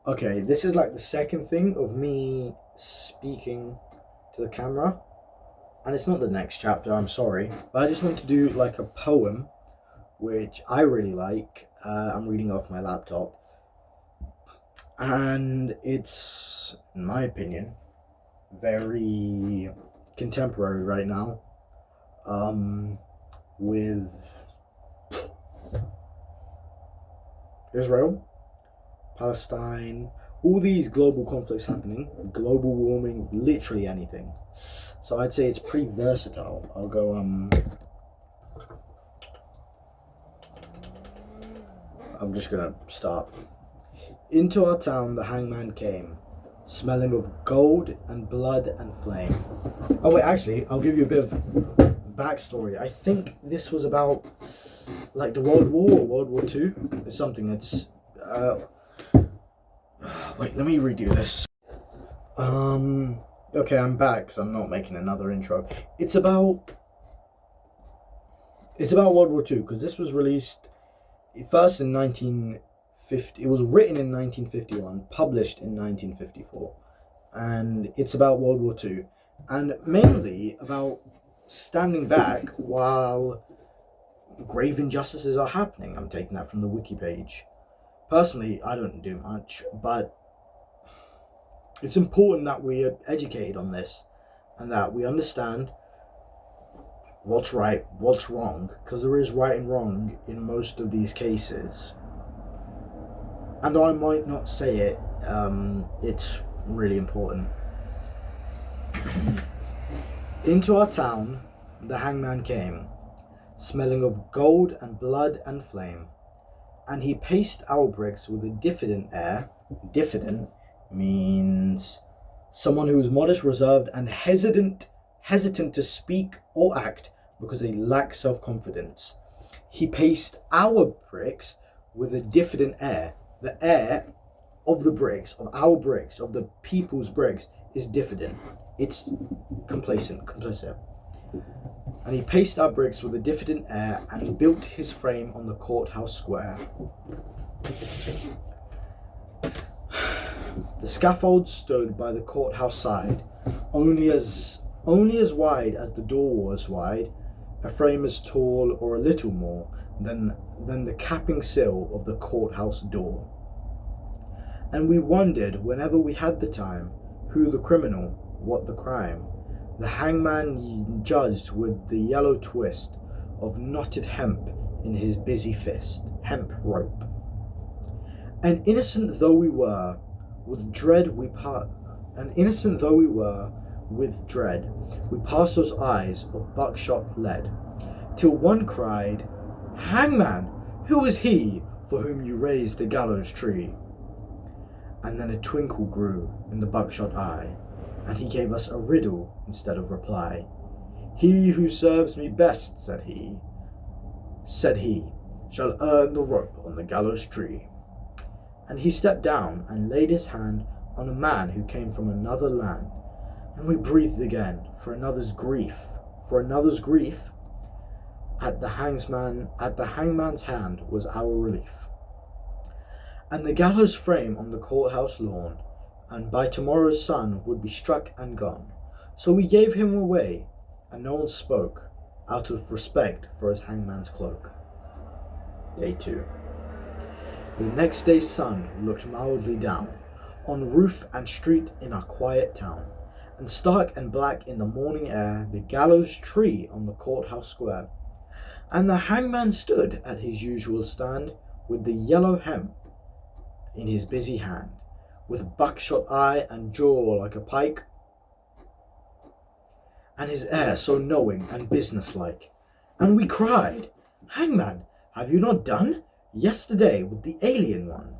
Okay, this is like the second thing of me speaking to the camera, and it's not the next chapter, I'm sorry, but I just want to do like a poem which I really like. I'm reading off my laptop, and it's, in my opinion, very contemporary right now. With Israel, Palestine, all these global conflicts happening, global warming, literally anything. So I'd say it's pretty versatile. I'll go, I'm just gonna start. Into our town the hangman came, smelling of gold and blood and flame. Oh wait, actually, I'll give you a bit of backstory. I think this was about like the World War or World War Two. It's something that's wait, let me redo this. Okay, I'm back, so I'm not making another intro. It's about World War Two, because this was released first in 1950. It was written in 1951, published in 1954, and it's about World War Two, and mainly about standing back while grave injustices are happening. I'm taking that from the wiki page. Personally, I don't do much, but it's important that we are educated on this and that we understand what's right, what's wrong, because there is right and wrong in most of these cases. And though I might not say it, it's really important. Into our town the hangman came, smelling of gold and blood and flame, and he paced our bricks with a diffident air. Diffident means someone who is modest, reserved, and hesitant to speak or act because they lack self-confidence. He paced our bricks with a diffident air. The air of the bricks, of our bricks, of the people's bricks, is diffident. It's complacent, complicit. And he paced our bricks with a diffident air and built his frame on the courthouse square. The scaffold stood by the courthouse side, only as wide as the door was wide, a frame as tall or a little more than the capping sill of the courthouse door. And we wondered whenever we had the time, who the criminal, what the crime. The hangman judged with the yellow twist of knotted hemp in his busy fist, hemp rope. And innocent though we were, with dread we passed those eyes of buckshot lead, till one cried, "Hangman, who is he for whom you raised the gallows tree?" And then a twinkle grew in the buckshot eye, and he gave us a riddle instead of reply. "He who serves me best," said he, "shall earn the rope on the gallows tree." And he stepped down and laid his hand on a man who came from another land, and we breathed again for another's grief. At the hangman's hand was our relief. And the gallows frame on the courthouse lawn, and by tomorrow's sun would be struck and gone. So we gave him away, and no one spoke, out of respect for his hangman's cloak. Day 2. The next day's sun looked mildly down on roof and street in our quiet town, and stark and black in the morning air the gallows tree on the courthouse square. And the hangman stood at his usual stand, with the yellow hemp in his busy hand, with buckshot eye and jaw like a pike, and his air so knowing and businesslike. And we cried, "Hangman, have you not done yesterday with the alien one?"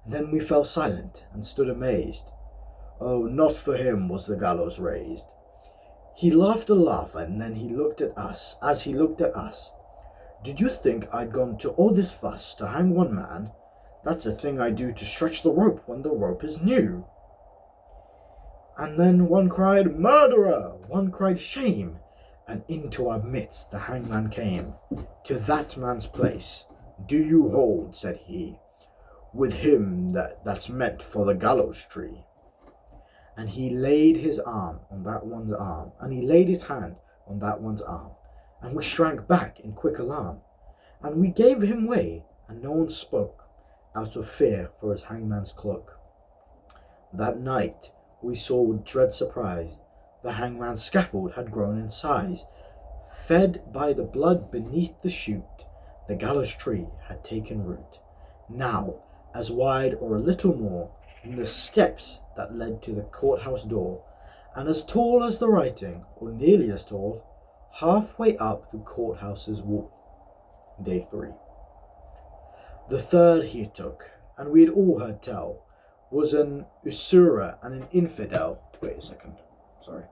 And then we fell silent and stood amazed. Oh, not for him was the gallows raised. He laughed a laugh, and then he looked at us. As he looked at us, "Did you think I'd gone to all this fuss to hang one man? That's a thing I do to stretch the rope when the rope is new." And then one cried, "Murderer!" One cried, "Shame!" And into our midst the hangman came. "To that man's place do you hold," said he. with him that's meant for the gallows tree. And he laid his arm on that one's arm, and he laid his hand on that one's arm, and we shrank back in quick alarm, and we gave him way, and no one spoke, out of fear for his hangman's cloak. That night we saw with dread surprise the hangman's scaffold had grown in size. Fed by the blood beneath the shoot, the gallows tree had taken root, now as wide or a little more than the steps that led to the courthouse door, and as tall as the writing, or nearly as tall, halfway up the courthouse's wall. Day 3. The third he took, and we had all heard tell, was an usurer and an infidel. Wait a second. Sorry.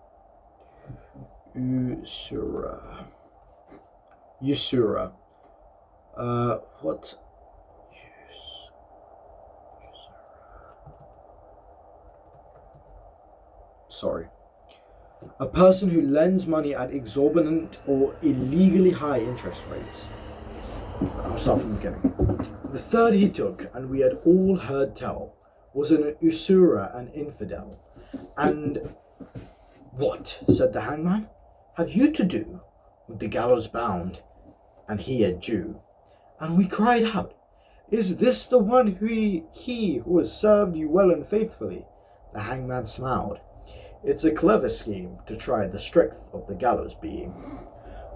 Usurer. What? Sorry. A person who lends money at exorbitant or illegally high interest rates. I'll start from the beginning. The third he took, and we had all heard tell, was an usurer and infidel. And what, said the hangman, have you to do with the gallows bound, and he a Jew? And we cried out, is this the one he who has served you well and faithfully? The hangman smiled. It's a clever scheme to try the strength of the gallows beam.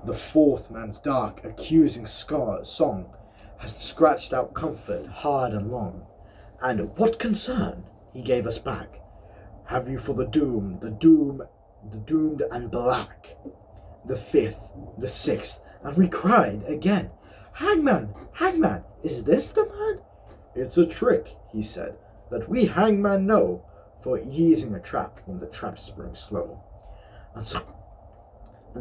The fourth man's dark, accusing song has scratched out comfort hard and long. And what concern, he gave us back, have you for the doomed and black? The fifth, the sixth, and we cried again, Hangman, hangman, is this the man? It's a trick, he said, that we hangman know, for easing a trap when the trap springs slow. And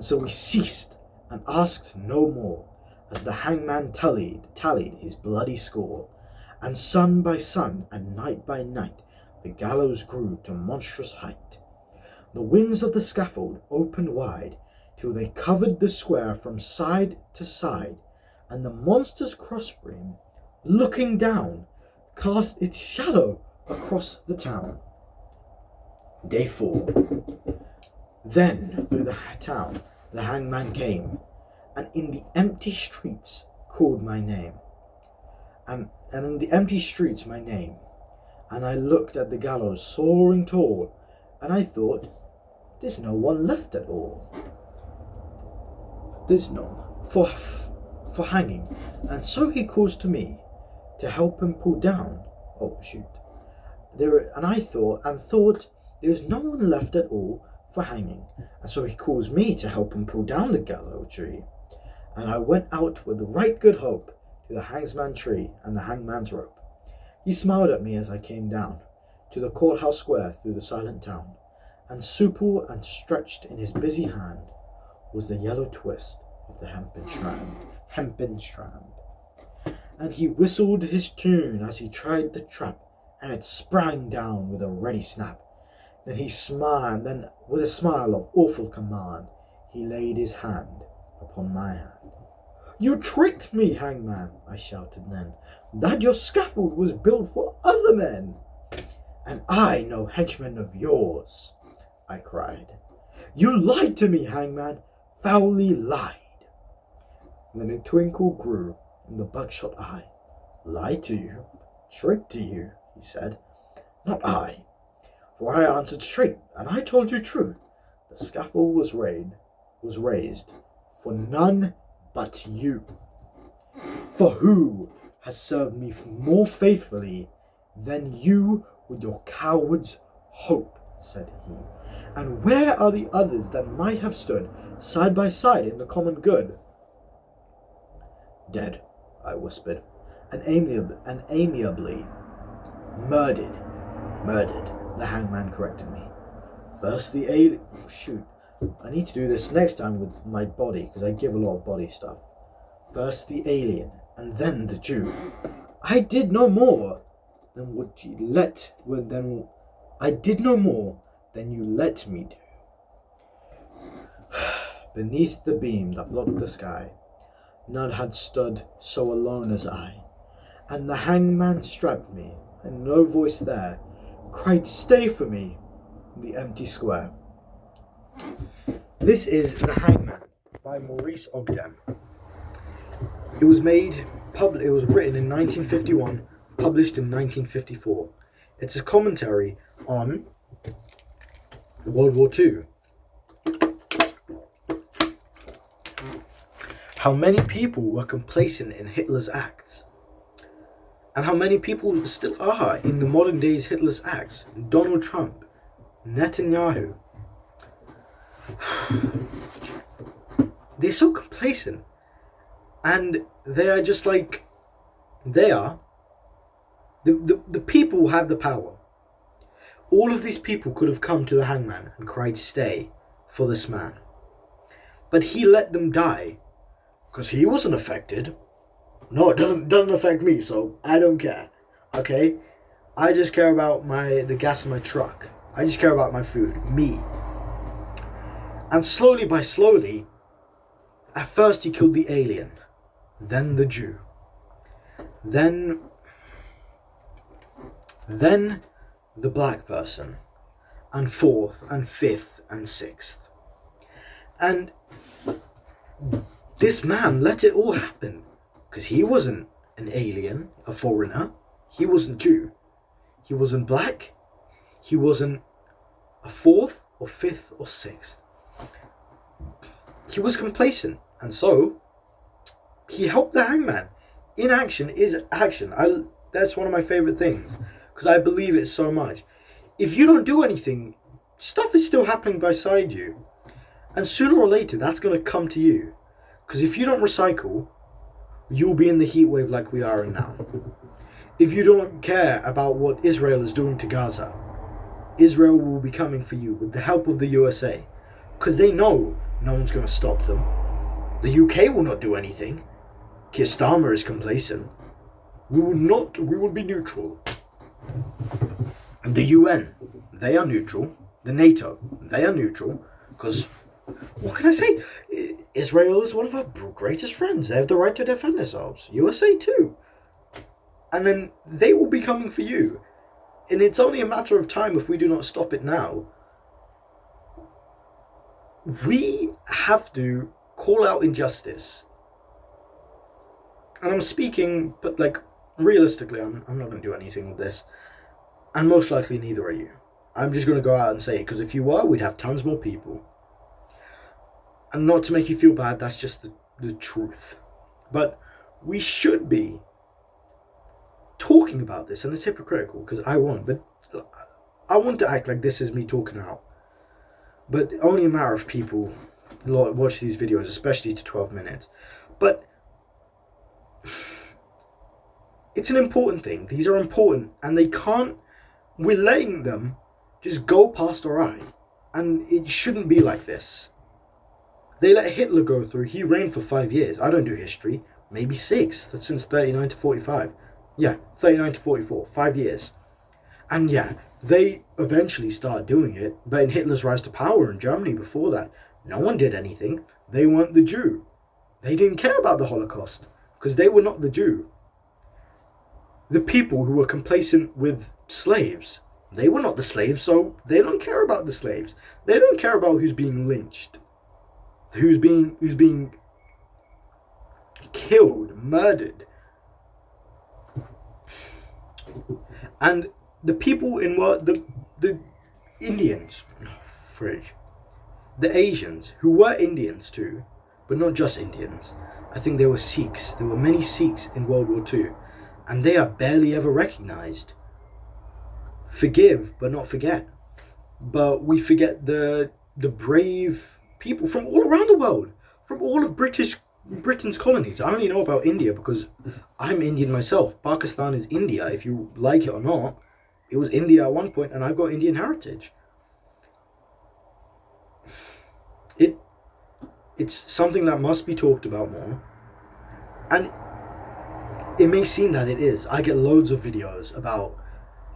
so we ceased and asked no more, as the hangman tallied his bloody score, and sun by sun and night by night the gallows grew to monstrous height. The wings of the scaffold opened wide till they covered the square from side to side, and the monster's crossbeam, looking down, cast its shadow across the town. Day 4. Then through the town the hangman came, and in the empty streets called my name. And in the empty streets my name. And I looked at the gallows soaring tall, and I thought, there's no one left at all. There's none for hanging. And so he calls to me to help him pull down. Oh shoot. I thought there's no one left at all for hanging. And so he calls me to help him pull down the gallows tree. And I went out with the right good hope to the hangman tree and the hangman's rope. He smiled at me as I came down to the courthouse square through the silent town, and supple and stretched in his busy hand was the yellow twist of the hempen strand. And he whistled his tune as he tried the trap, and it sprang down with a ready snap. Then he smiled, then with a smile of awful command, he laid his hand upon my hand. You tricked me, hangman, I shouted then, that your scaffold was built for other men. And I no henchman of yours, I cried. You lied to me, hangman, foully lied. And then a twinkle grew in the buckshot eye. Lied to you, tricked to you, he said. Not I, for I answered straight, and I told you true. The scaffold was raised for none but you. For who has served me more faithfully than you with your coward's hope, said he. And where are the others that might have stood side by side in the common good? Dead, I whispered, and amiably. Murdered, the hangman corrected me. First the alien. Oh, shoot. I need to do this next time with my body, because I give a lot of body stuff. First the alien, and then the Jew. I did no more than you let me do. Beneath the beam that blocked the sky, none had stood so alone as I, And the hangman strapped me, and no voice there cried, "Stay for me," in the empty square. This is The Hangman by Maurice Ogden. It was written in 1951, published in 1954. It's a commentary on World War II. How many people were complacent in Hitler's acts, and how many people still are in the modern days Hitler's acts. Donald Trump, Netanyahu. They're so complacent, and they are just like they are. The people have the power. All of these people could have come to the hangman and cried, "Stay," for this man. But he let them die, because he wasn't affected. No, it doesn't affect me, so I don't care. Okay? I just care about the gas in my truck. I just care about my food. Me. And slowly by slowly, at first he killed the alien, then the Jew, then the black person, and fourth, and fifth, and sixth. And this man let it all happen, because he wasn't an alien, a foreigner. He wasn't Jew. He wasn't black. He wasn't a fourth, or fifth, or sixth. He was complacent, and so he helped the hangman. Inaction is action. That's one of my favorite things, because I believe it so much. If you don't do anything, stuff is still happening beside you, and sooner or later that's going to come to you. Because if you don't recycle, you'll be in the heat wave like we are in now. If you don't care about what Israel is doing to Gaza, Israel will be coming for you with the help of the USA, because they know no one's going to stop them. The UK will not do anything. Keir Starmer is complacent. We will be neutral. The UN, they are neutral. The NATO, they are neutral. Because, what can I say? Israel is one of our greatest friends. They have the right to defend themselves. USA too. And then they will be coming for you. And it's only a matter of time if we do not stop it now. We have to call out injustice. And I'm speaking, but like, realistically, I'm not going to do anything with this. And most likely neither are you. I'm just going to go out and say it, because if you were, we'd have tons more people. And not to make you feel bad, that's just the truth. But we should be talking about this, and it's hypocritical, because I want to act like this is me talking out. But only a matter of people watch these videos, especially to 12 minutes. But it's an important thing. These are important, and we're letting them just go past our eye. And it shouldn't be like this. They let Hitler go through. He reigned for 5 years. I don't do history. Maybe 6. That's since 39 to 45. Yeah, 39 to 44. 5 years. And yeah, they eventually started doing it. But in Hitler's rise to power in Germany before that, no one did anything. They weren't the Jew. They didn't care about the Holocaust, because they were not the Jew. The people who were complacent with slaves, they were not the slaves, so they don't care about the slaves. They don't care about who's being lynched, who's being killed, murdered. And the people in the Indians, the Asians, who were Indians too, but not just Indians. I think there were Sikhs. There were many Sikhs in World War II, and they are barely ever recognized. Forgive, but not forget. But we forget the brave people from all around the world, from all of Britain's colonies. I only know about India because I'm Indian myself. Pakistan is India, if you like it or not. It was India at one point, and I've got Indian heritage. It's something that must be talked about more. And it may seem that it is. I get loads of videos about,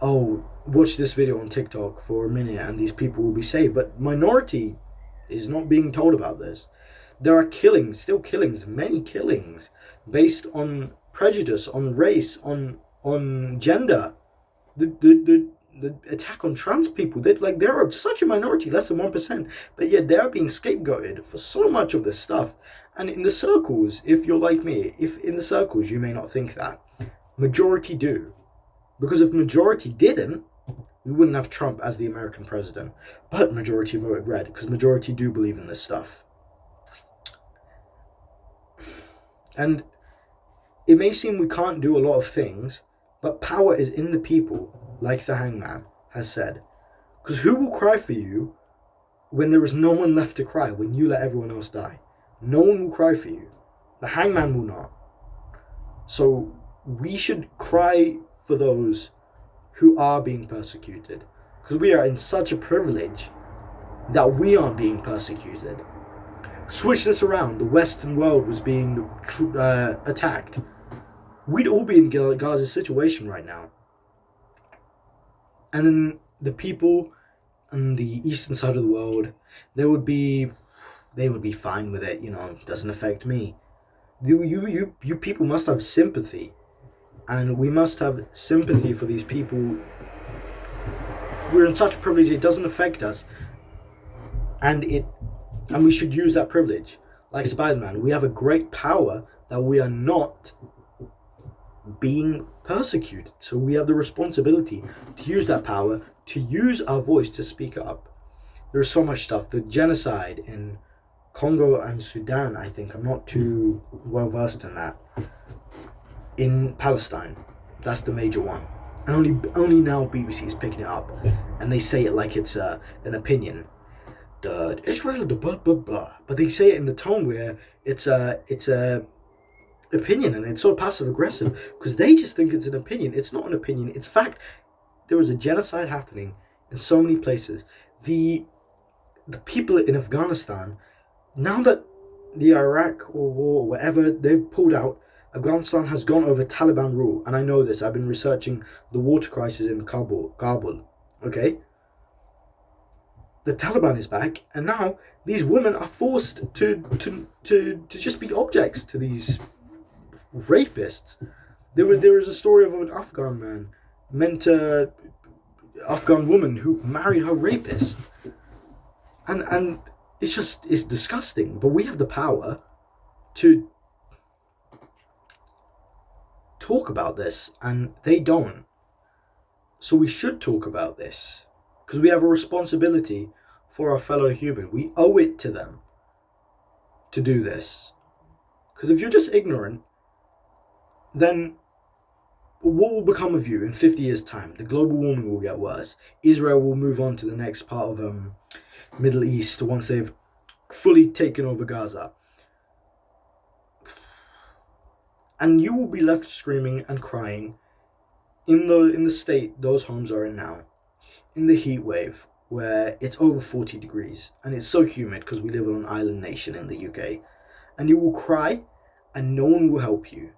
oh, watch this video on TikTok for a minute and these people will be saved. But minority is not being told about this. There are killings, still killings, many killings, based on prejudice, on race, on gender, the attack on trans people. They're such a minority, less than 1%, but yet they're being scapegoated for so much of this stuff. And in the circles, if you're like me, if in the circles you may not think that, majority do. Because if majority didn't, we wouldn't have Trump as the American president. But majority voted red, because majority do believe in this stuff. And it may seem we can't do a lot of things, but power is in the people, like the Hangman has said. Because who will cry for you when there is no one left to cry, when you let everyone else die? No one will cry for you. The Hangman will not. So we should cry for those who are being persecuted. Because we are in such a privilege that we aren't being persecuted. Switch this around. The Western world was being attacked. We'd all be in Gaza's situation right now. And then the people on the eastern side of the world, they would be fine with it, it doesn't affect me. You people must have sympathy. And we must have sympathy for these people. We're in such privilege, it doesn't affect us. And we should use that privilege. Like Spider-Man, we have a great power that we are not being persecuted. So we have the responsibility to use that power, to use our voice to speak up. There's so much stuff. The genocide in Congo and Sudan, I think. I'm not too well versed in that. In Palestine, that's the major one. And only now BBC is picking it up. And they say it like it's an opinion. Israel, blah, blah, blah. But they say it in the tone where it's a opinion, and it's so passive aggressive because they just think it's an opinion. It's not an opinion, it's fact. There was a genocide happening in so many places. The people in Afghanistan, now that the Iraq war or whatever, they've pulled out, Afghanistan has gone over Taliban rule. And I know this, I've been researching the water crisis in Kabul, okay? The Taliban is back, and now these women are forced to just be objects to these rapists. There is a story of an Afghan man, Afghan woman who married her rapist, and it's disgusting. But we have the power to talk about this, and they don't. So we should talk about this because we have a responsibility for our fellow human. We owe it to them to do this. Because if you're just ignorant, then what will become of you in 50 years' time? The global warming will get worse. Israel will move on to the next part of Middle East once they've fully taken over Gaza. And you will be left screaming and crying in the state those homes are in now, in the heat wave where it's over 40 degrees and it's so humid because we live on an island nation in the UK. And you will cry and no one will help you.